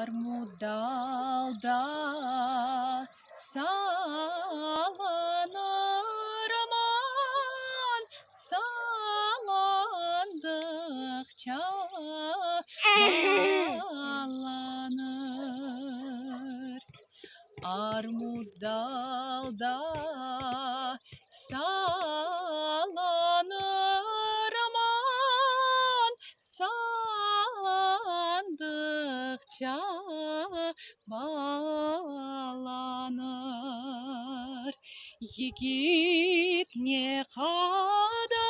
Armut dalda sallanır, aman sallandıkça ballanır. Armut dalda sallanır, aman sallandıkça bağlanır. Yiğit ne kadar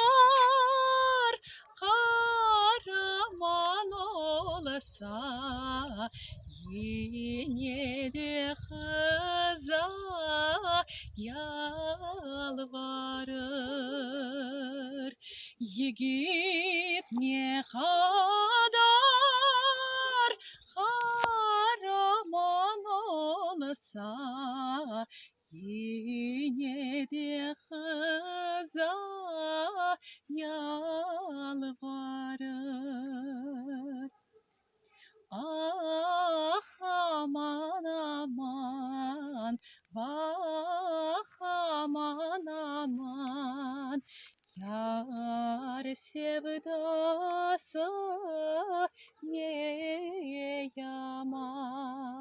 kahraman olsa, yine de kıza yalvarır. Yiğit ne kadar kahraman olsa, yine de kıza yalvarır. Ah aman aman, vah aman aman, yar sevdası ne yaman.